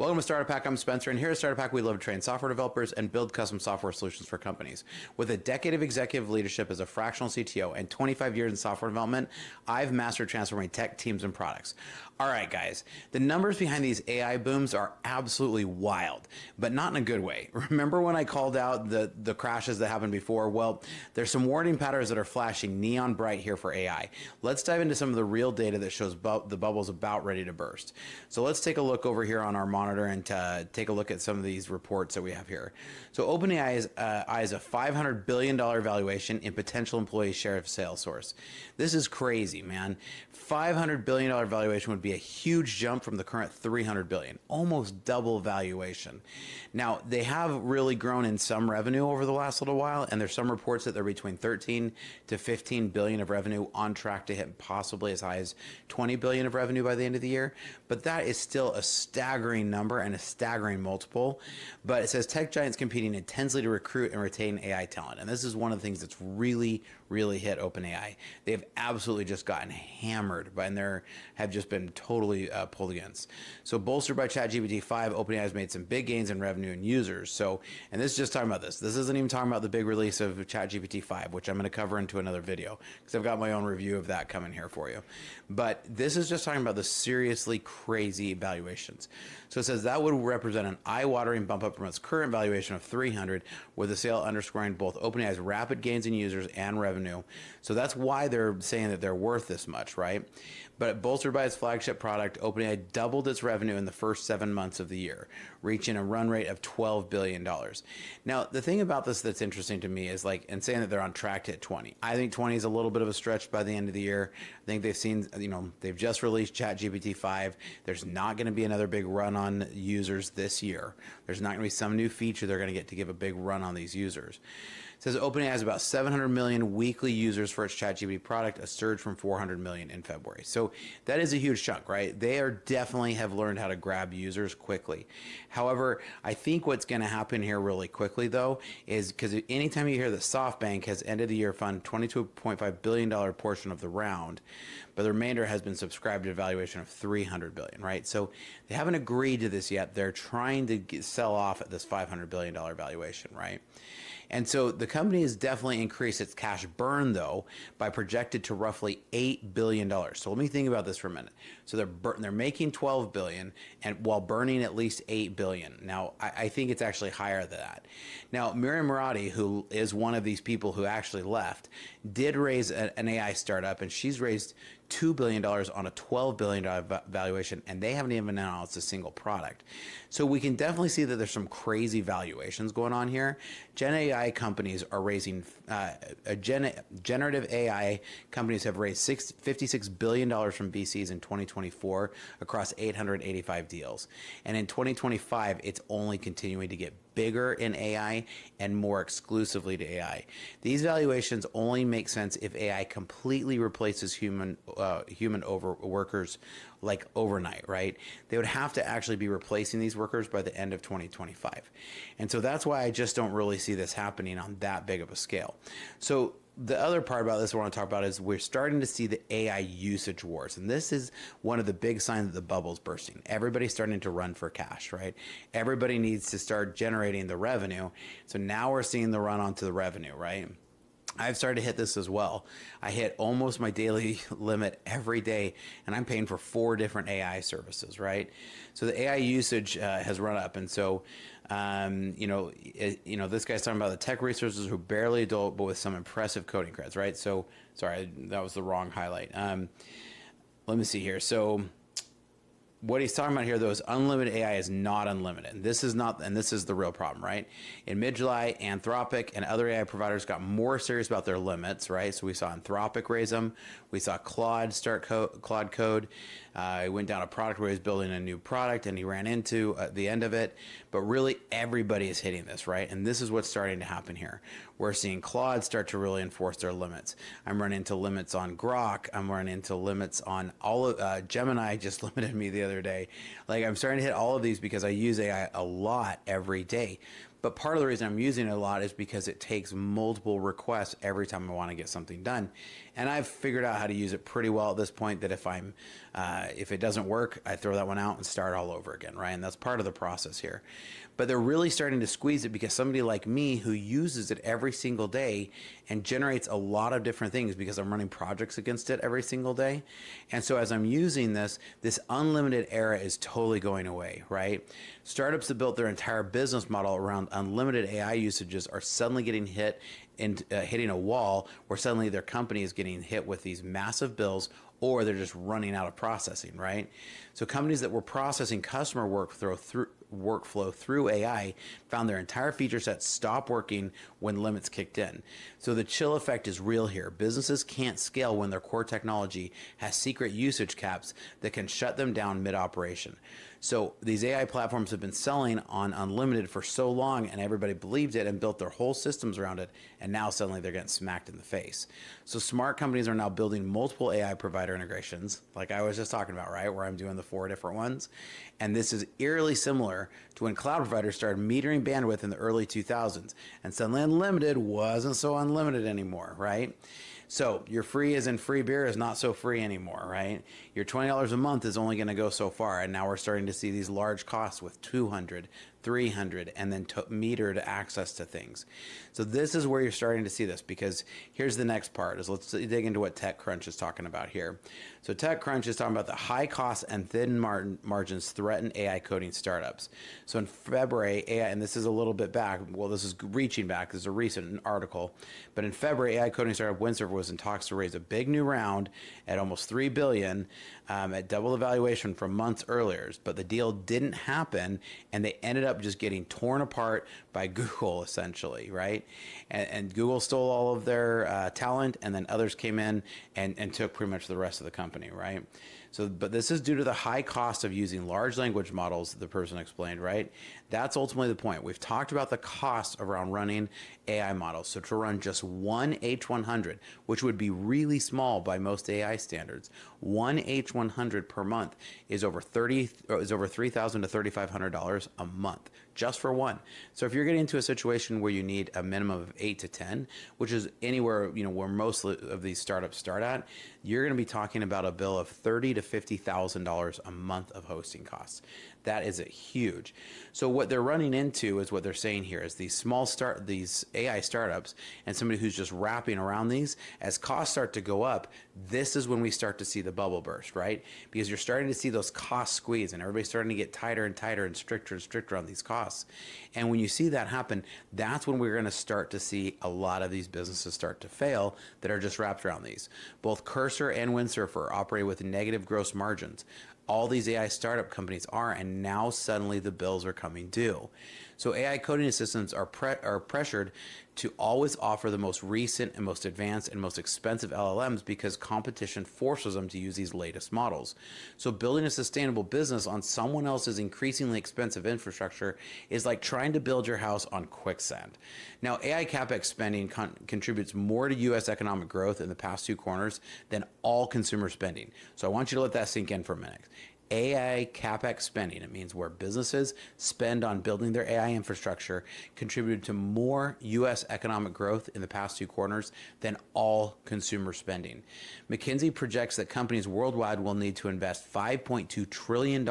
Welcome to Startup Hack. I'm Spencer, and here at Startup Hack, we love to train software developers and build custom software solutions for companies. With a decade of executive leadership as a fractional CTO and 25 years in software development, I've mastered transforming tech teams and products. All right, guys, the numbers behind these AI booms are absolutely wild, but not in a good way. Remember when I called out the crashes that happened before? Well, there's some warning patterns that are flashing neon bright here for AI. Let's dive into some of the real data that shows the bubble's about ready to burst. So let's take a look over here on our monitor and take a look at some of these reports that we have here. So OpenAI is a $500 billion valuation in potential employee share of Salesforce. This is crazy, man. $500 billion valuation would be a huge jump from the current $300 billion, almost double valuation. Now, they have really grown in some revenue over the last little while, and there's some reports that they're between 13 to 15 billion of revenue, on track to hit possibly as high as 20 billion of revenue by the end of the year. But that is still a staggering number and a staggering multiple. But it says tech giants competing intensely to recruit and retain AI talent. And this is one of the things that's really hit OpenAI. They have absolutely just gotten hammered and they have just been totally pulled against. So bolstered by ChatGPT 5, OpenAI has made some big gains in revenue and users. So, and this is just talking about this. This isn't even talking about the big release of ChatGPT 5, which I'm going to cover into another video because I've got my own review of that coming here for you. But this is just talking about the seriously crazy valuations. So it says that would represent an eye-watering bump up from its current valuation of 300, with the sale underscoring both OpenAI's rapid gains in users and revenue. So that's why they're saying that they're worth this much, right? But bolstered by its flagship product, OpenAI doubled its revenue in the first 7 months of the year, reaching a run rate of $12 billion. Now, the thing about this that's interesting to me is and saying that they're on track to hit 20. I think 20 is a little bit of a stretch by the end of the year. I think they've seen, they've just released ChatGPT 5. There's not going to be another big run on users this year. There's not going to be some new feature they're going to get to give a big run on these users. It says OpenAI has about 700 million weekly users for its ChatGPT product, a surge from 400 million in February. So that is a huge chunk, right? They are definitely have learned how to grab users quickly. However, I think what's going to happen here really quickly, though, is because anytime you hear that SoftBank has ended the year fund $22.5 billion portion of the round, but the remainder has been subscribed to a valuation of $300 billion, right? So they haven't agreed to this yet. They're trying to sell off at this $500 billion valuation, right? And so the company has definitely increased its cash burn, though, by projected to roughly $8 billion. So let me think about this for a minute. So they're making $12 billion and while burning at least $8 billion. Now, I think it's actually higher than that. Now, Miriam Murati, who is one of these people who actually left, did raise an AI startup, and she's raised $2 billion on a $12 billion valuation, and they haven't even announced a single product. So we can definitely see that there's some crazy valuations going on here. Gen AI companies are raising, generative AI companies have raised $56 billion from VCs in 2024 across 885 deals. And in 2025, it's only continuing to get bigger in AI and more exclusively to AI. These valuations only make sense if AI completely replaces human workers overnight, right? They would have to actually be replacing these workers by the end of 2025. And so that's why I just don't really see this happening on that big of a scale. So the other part about this I want to talk about is we're starting to see the AI usage wars. And this is one of the big signs that the bubble's bursting. Everybody's starting to run for cash, right? Everybody needs to start generating the revenue. So now we're seeing the run onto the revenue, right? I've started to hit this as well. I hit almost my daily limit every day, and I'm paying for 4 different AI services, right? So the AI usage has run up, and so this guy's talking about the tech resources who barely adult, but with some impressive coding creds, right? So sorry, that was the wrong highlight. Let me see here. So what he's talking about here, though, is unlimited AI is not unlimited. This is the real problem, right? In mid-July, Anthropic and other AI providers got more serious about their limits, right? So we saw Anthropic raise them. We saw Claude Claude Code. He went down a product where he was building a new product, and he ran into the end of it. But really, everybody is hitting this, right? And this is what's starting to happen here. We're seeing Claude start to really enforce their limits. I'm running into limits on Grok. I'm running into limits on all of Gemini. Just limited me the other day. I'm starting to hit all of these because I use AI a lot every day. But part of the reason I'm using it a lot is because it takes multiple requests every time I want to get something done. And I've figured out how to use it pretty well at this point, that if it doesn't work, I throw that one out and start all over again, right? And that's part of the process here. But they're really starting to squeeze it because somebody like me who uses it every single day and generates a lot of different things, because I'm running projects against it every single day. And so as I'm using this unlimited era is totally going away, right? Startups that built their entire business model around unlimited AI usages are suddenly getting hit and hitting a wall where suddenly their company is getting hit with these massive bills, or they're just running out of processing, right? So companies that were processing customer workflow through AI found their entire feature set stop working when limits kicked in. So the chill effect is real here. Businesses can't scale when their core technology has secret usage caps that can shut them down mid-operation. So these AI platforms have been selling on unlimited for so long, and everybody believed it and built their whole systems around it, and now suddenly they're getting smacked in the face. So smart companies are now building multiple AI provider integrations, like I was just talking about, right, where I'm doing the 4 different ones. And this is eerily similar to when cloud providers started metering bandwidth in the early 2000s, and suddenly unlimited wasn't so unlimited anymore, right? So your free as in free beer is not so free anymore, right? Your $20 a month is only going to go so far, and now we're starting to see these large costs with 200, 300, and then metered access to things. So this is where you're starting to see this, because here's the next part, is let's dig into what TechCrunch is talking about here. So TechCrunch is talking about the high costs and thin margins threaten AI coding startups. So in February, AI, and this is a little bit back, well, this is reaching back, this is a recent article, but in February, AI coding startup Windsurfer was in talks to raise a big new round at almost $3 billion, at double the valuation from months earlier. But the deal didn't happen, and they ended up just getting torn apart by Google, essentially, right? And Google stole all of their talent, and then others came in and took pretty much the rest of the company, right? So, but this is due to the high cost of using large language models, the person explained, right? That's ultimately the point. We've talked about the cost around running AI models. So to run just one H100, which would be really small by most AI standards, one H100 per month is over $3,000 to $3,500 a month, just for one. So if you're getting into a situation where you need a minimum of 8 to 10, which is anywhere, where most of these startups start at, you're going to be talking about a bill of $30,000 to $50,000 a month of hosting costs. That is huge. So what they're running into is what they're saying here is these these AI startups and somebody who's just wrapping around these, as costs start to go up, this is when we start to see the bubble burst, right? Because you're starting to see those costs squeeze, and everybody's starting to get tighter and tighter and stricter on these costs. And when you see that happen, that's when we're going to start to see a lot of these businesses start to fail that are just wrapped around these. Both Cursor and Windsurfer operate with negative gross margins. All these AI startup companies are, and now suddenly the bills are coming due. So AI coding assistants are pressured to always offer the most recent and most advanced and most expensive LLMs because competition forces them to use these latest models. So building a sustainable business on someone else's increasingly expensive infrastructure is like trying to build your house on quicksand. Now, AI CapEx spending contributes more to U.S. economic growth in the past 2 quarters than all consumer spending. So I want you to let that sink in for a minute. AI CapEx spending, it means where businesses spend on building their AI infrastructure, contributed to more U.S. economic growth in the past 2 quarters than all consumer spending. McKinsey projects that companies worldwide will need to invest $5.2 trillion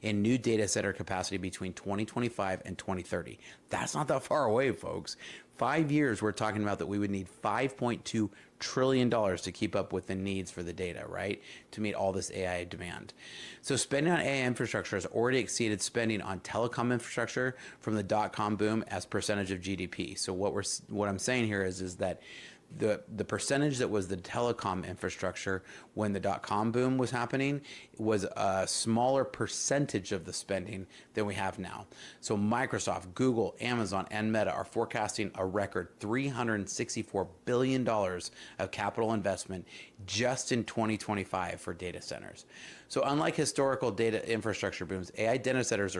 in new data center capacity between 2025 and 2030. That's not that far away, folks. 5 years, we're talking about that we would need $5.2 trillion to keep up with the needs for the data, right? To meet all this AI demand. So spending on AI infrastructure has already exceeded spending on telecom infrastructure from the dot-com boom as percentage of GDP. So what I'm saying here is that the percentage that was the telecom infrastructure when the dot-com boom was happening was a smaller percentage of the spending than we have now. So Microsoft, Google, Amazon, and Meta are forecasting a record $364 billion of capital investment just in 2025 for data centers. So unlike historical data infrastructure booms, AI data centers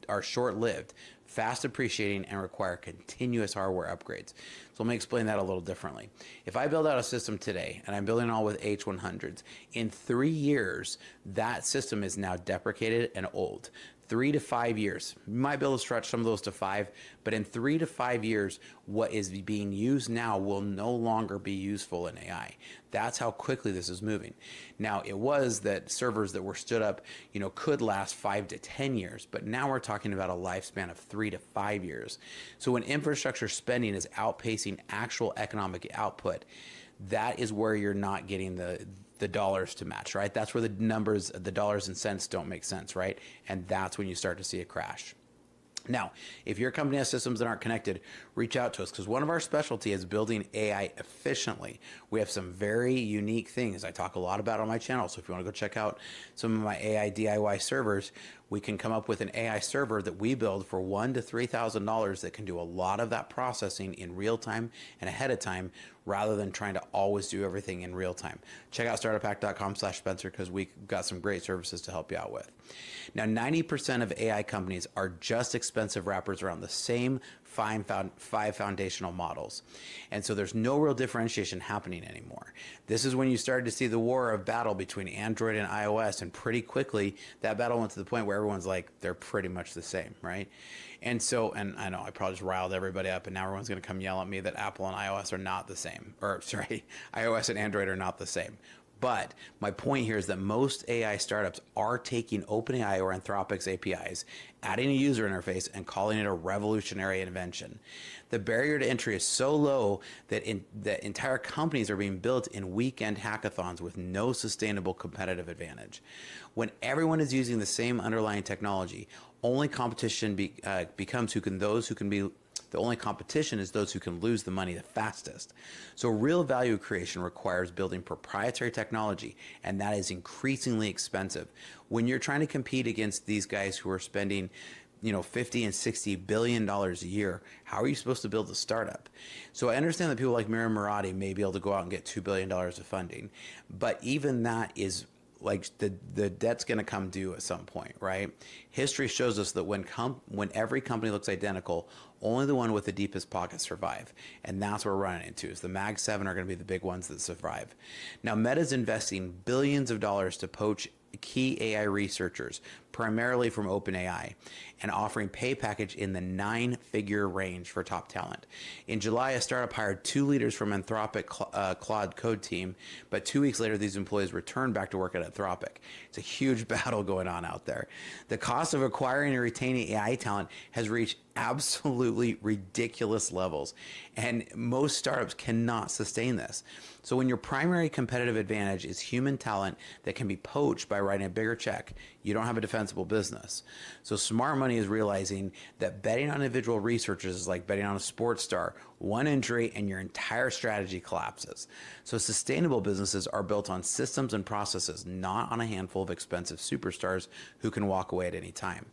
are short-lived, fast appreciating, and require continuous hardware upgrades. So let me explain that a little differently. If I build out a system today, and I'm building it all with H100s, in 3 years, that system is now deprecated and old. 3 to 5 years, you might be able to stretch some of those to 5, but in 3 to 5 years, what is being used now will no longer be useful in AI. That's how quickly this is moving. Now, it was that servers that were stood up, could last 5 to 10 years, but now we're talking about a lifespan of 3 to 5 years. So when infrastructure spending is outpacing actual economic output, that is where you're not getting the dollars to match, right? That's where the numbers, the dollars and cents don't make sense, right? And that's when you start to see a crash. Now, if your company has systems that aren't connected, reach out to us, because one of our specialty is building AI efficiently. We have some very unique things I talk a lot about on my channel. So if you want to go check out some of my AI DIY servers, we can come up with an AI server that we build for $1,000 to $3,000 that can do a lot of that processing in real time and ahead of time, rather than trying to always do everything in real time. Check out startuphack.com/Spencer, because we've got some great services to help you out with. Now, 90% of AI companies are just expensive wrappers around the same five foundational models. And so there's no real differentiation happening anymore. This is when you started to see the war of battle between Android and iOS, and pretty quickly that battle went to the point where everyone's like, they're pretty much the same, right? And so, and I know I probably just riled everybody up, and now everyone's going to come yell at me that Apple and iOS are not the same, or sorry, iOS and Android are not the same. But my point here is that most AI startups are taking OpenAI or Anthropic's APIs, adding a user interface, and calling it a revolutionary invention. The barrier to entry is so low that entire companies are being built in weekend hackathons with no sustainable competitive advantage. When everyone is using the same underlying technology, only competition becomes the only competition is those who can lose the money the fastest. So real value creation requires building proprietary technology, and that is increasingly expensive. When you're trying to compete against these guys who are spending, $50 and $60 billion a year, how are you supposed to build a startup? So I understand that people like Miriam Murati may be able to go out and get $2 billion of funding, but even that is like the debt's going to come due at some point, right? History shows us that when every company looks identical, only the one with the deepest pockets survive. And that's what we're running into, is the Mag 7 are going to be the big ones that survive. Now, Meta's investing billions of dollars to poach key AI researchers, primarily from OpenAI, and offering pay package in the 9-figure range for top talent. In July, a startup hired 2 leaders from Anthropic Claude Code team, but 2 weeks later, these employees returned back to work at Anthropic. It's a huge battle going on out there. The cost of acquiring and retaining AI talent has reached absolutely ridiculous levels, and most startups cannot sustain this. So when your primary competitive advantage is human talent that can be poached by writing a bigger check, you don't have a defensible business. So smart money is realizing that betting on individual researchers is like betting on a sports star. One injury and your entire strategy collapses. So sustainable businesses are built on systems and processes, not on a handful of expensive superstars who can walk away at any time.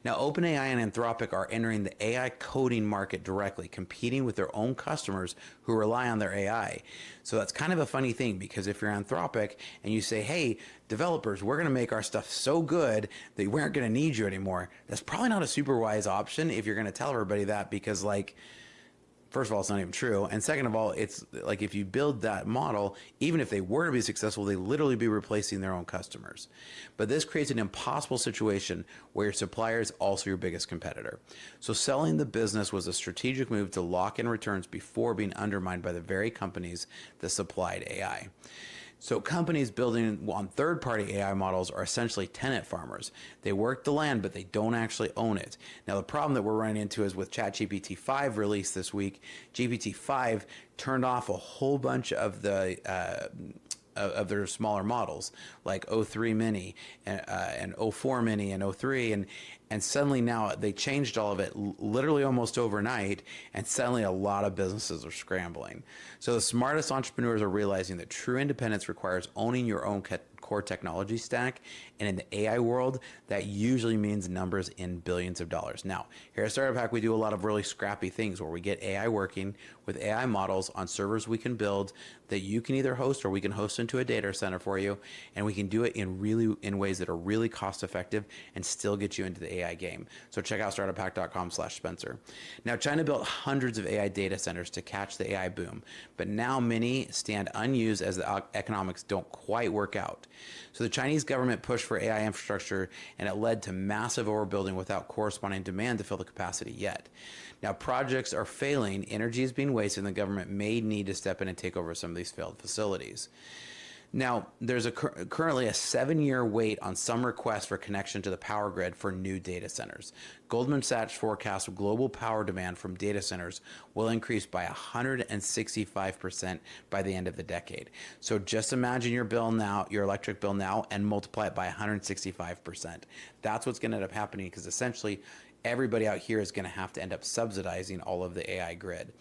Now, OpenAI and Anthropic are entering the AI coding market directly, competing with their own customers who rely on their AI. So that's kind of a funny thing, because if you're Anthropic and you say, hey, developers, we're going to make our stuff so good that we aren't going to need you anymore, that's probably not a super wise option if you're going to tell everybody that, because first of all, it's not even true. And second of all, it's like if you build that model, even if they were to be successful, they literally be replacing their own customers. But this creates an impossible situation where your supplier is also your biggest competitor. So selling the business was a strategic move to lock in returns before being undermined by the very companies that supplied AI. So companies building on third-party AI models are essentially tenant farmers. They work the land, but they don't actually own it. Now, the problem that we're running into is with ChatGPT 5 released this week, GPT 5 turned off a whole bunch of the of their smaller models, like O3 Mini and O4 Mini and O3, and suddenly now they changed all of it literally almost overnight, and suddenly a lot of businesses are scrambling. So the smartest entrepreneurs are realizing that true independence requires owning your own core technology stack, and in the AI world, that usually means numbers in billions of dollars. Now, here at Startup Hack, we do a lot of really scrappy things where we get AI working with AI models on servers we can build that you can either host, or we can host into a data center for you, and we can do it in ways that are really cost effective and still get you into the AI game. So check out startuphack.com/Spencer. Now, China built hundreds of AI data centers to catch the AI boom, but now many stand unused as the economics don't quite work out. So the Chinese government pushed for AI infrastructure, and it led to massive overbuilding without corresponding demand to fill the capacity yet. Now projects are failing, energy is being wasted, and the government may need to step in and take over some of these failed facilities. Now, there's currently a 7-year wait on some requests for connection to the power grid for new data centers. Goldman Sachs forecasts global power demand from data centers will increase by 165% by the end of the decade. So just imagine your bill now, your electric bill now, and multiply it by 165%. That's what's going to end up happening, because essentially everybody out here is going to have to end up subsidizing all of the AI grid.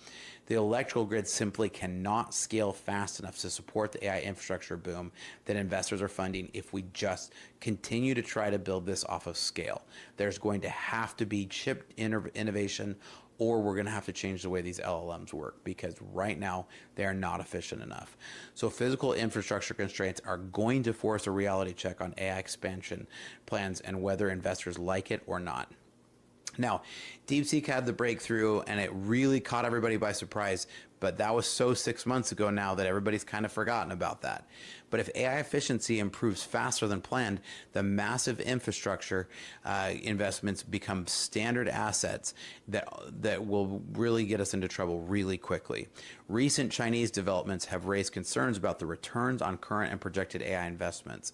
The electrical grid simply cannot scale fast enough to support the AI infrastructure boom that investors are funding if we just continue to try to build this off of scale. There's going to have to be chip innovation, or we're going to have to change the way these LLMs work, because right now they are not efficient enough. So physical infrastructure constraints are going to force a reality check on AI expansion plans and whether investors like it or not. Now, DeepSeek had the breakthrough, and it really caught everybody by surprise, but that was so 6 months ago now that everybody's kind of forgotten about that. But if AI efficiency improves faster than planned, the massive infrastructure investments become standard assets that will really get us into trouble really quickly. Recent Chinese developments have raised concerns about the returns on current and projected AI investments.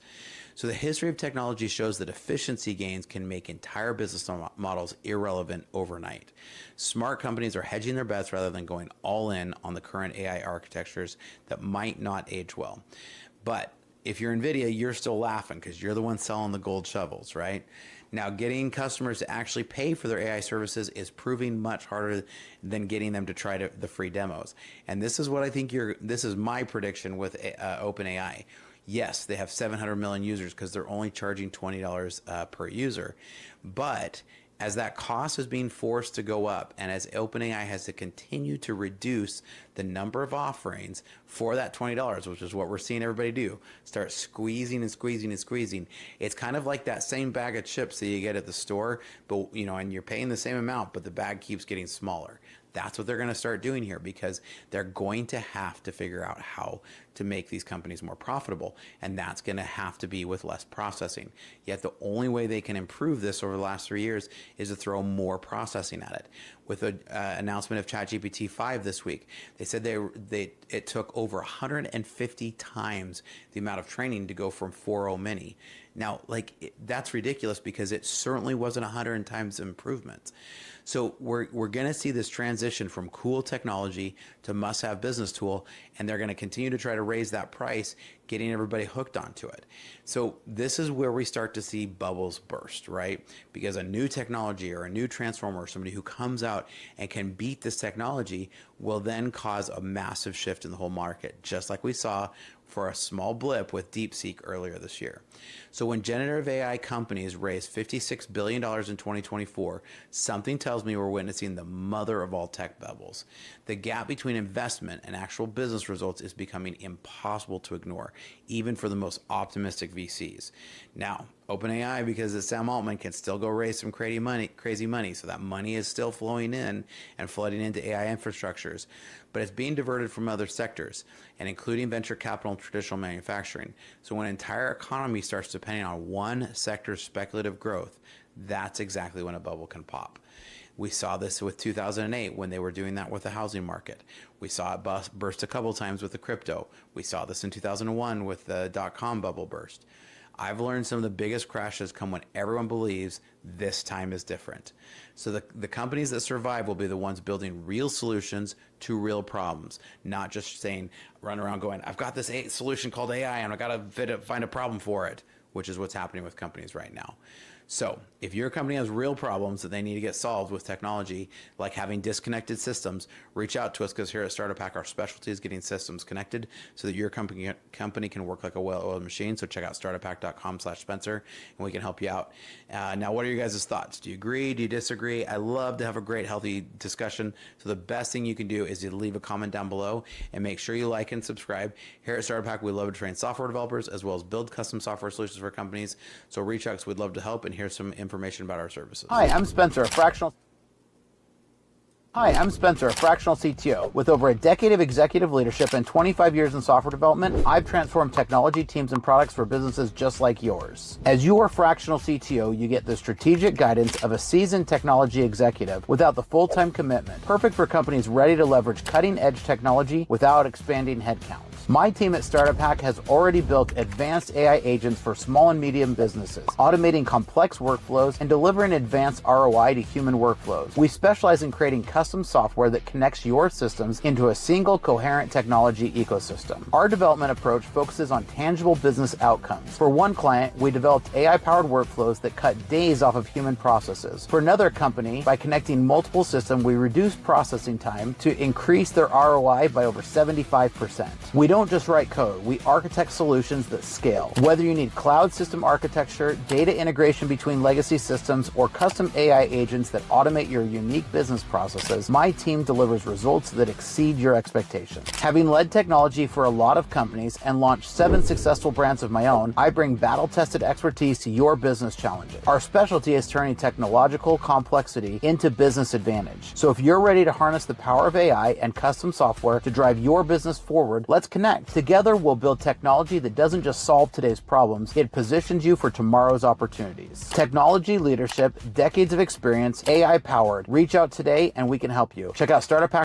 So the history of technology shows that efficiency gains can make entire business models irrelevant overnight. Smart companies are hedging their bets rather than going all in on the current AI architectures that might not age well. But if you're NVIDIA, you're still laughing because you're the one selling the gold shovels, right? Now, getting customers to actually pay for their AI services is proving much harder than getting them to try the free demos. And this is what I think this is my prediction with OpenAI. Yes, they have 700 million users because they're only charging $20 per user. But as that cost is being forced to go up, and as OpenAI has to continue to reduce the number of offerings for that $20, which is what we're seeing everybody do, start squeezing and squeezing and squeezing. It's kind of like that same bag of chips that you get at the store, but and you're paying the same amount, but the bag keeps getting smaller. That's what they're going to start doing here, because they're going to have to figure out how to make these companies more profitable, and that's going to have to be with less processing. Yet the only way they can improve this over the last 3 years is to throw more processing at it. With the announcement of ChatGPT 5 this week, they said it took over 150 times the amount of training to go from 4.0 mini. Now, that's ridiculous, because it certainly wasn't 100 times improvements. So we're going to see this transition from cool technology to must-have business tool, and they're going to continue to try to raise that price, getting everybody hooked onto it. So this is where we start to see bubbles burst, right? Because a new technology or a new transformer, or somebody who comes out and can beat this technology, will then cause a massive shift in the whole market, just like we saw for a small blip with DeepSeek earlier this year. So when generative AI companies raised $56 billion in 2024, something tells me we're witnessing the mother of all tech bubbles. The gap between investment and actual business results is becoming impossible to ignore, even for the most optimistic VCs. Now, OpenAI, because it's Sam Altman, can still go raise some crazy money. So that money is still flowing in and flooding into AI infrastructures, but it's being diverted from other sectors, and including venture capital and traditional manufacturing. So when an entire economy starts depending on one sector's speculative growth, that's exactly when a bubble can pop. We saw this with 2008 when they were doing that with the housing market. We saw it burst a couple times with the crypto. We saw this in 2001 with the dot-com bubble burst. I've learned some of the biggest crashes come when everyone believes this time is different. So the companies that survive will be the ones building real solutions to real problems, not just run around going, I've got this solution called AI and I've got to find a problem for it, which is what's happening with companies right now. So if your company has real problems that they need to get solved with technology, like having disconnected systems, reach out to us, because here at Startup Hack, our specialty is getting systems connected so that your company can work like a well-oiled machine. So check out startuphack.com/Spencer, and we can help you out. Now, what are your guys' thoughts? Do you agree? Do you disagree? I love to have a great, healthy discussion. So the best thing you can do is to leave a comment down below, and make sure you like and subscribe. Here at Startup Hack, we love to train software developers as well as build custom software solutions for companies. So reach out, because we'd love to help, and here's some information about our services. Hi, I'm Spencer, a fractional. Hi, I'm Spencer, a fractional CTO. With over a decade of executive leadership and 25 years in software development, I've transformed technology teams and products for businesses just like yours. As your fractional CTO, you get the strategic guidance of a seasoned technology executive without the full-time commitment, perfect for companies ready to leverage cutting-edge technology without expanding headcount. My team at Startup Hack has already built advanced AI agents for small and medium businesses, automating complex workflows and delivering advanced ROI to human workflows. We specialize in creating custom software that connects your systems into a single coherent technology ecosystem. Our development approach focuses on tangible business outcomes. For one client, we developed AI-powered workflows that cut days off of human processes. For another company, by connecting multiple systems, we reduced processing time to increase their ROI by over 75%. We don't just write code, we architect solutions that scale. Whether you need cloud system architecture, data integration between legacy systems, or custom AI agents that automate your unique business processes, my team delivers results that exceed your expectations. Having led technology for a lot of companies and launched 7 successful brands of my own, I bring battle-tested expertise to your business challenges. Our specialty is turning technological complexity into business advantage. So if you're ready to harness the power of AI and custom software to drive your business forward, let's connect. Together, we'll build technology that doesn't just solve today's problems, it positions you for tomorrow's opportunities. Technology leadership, decades of experience, AI powered. Reach out today and we can help you. Check out Startup Hack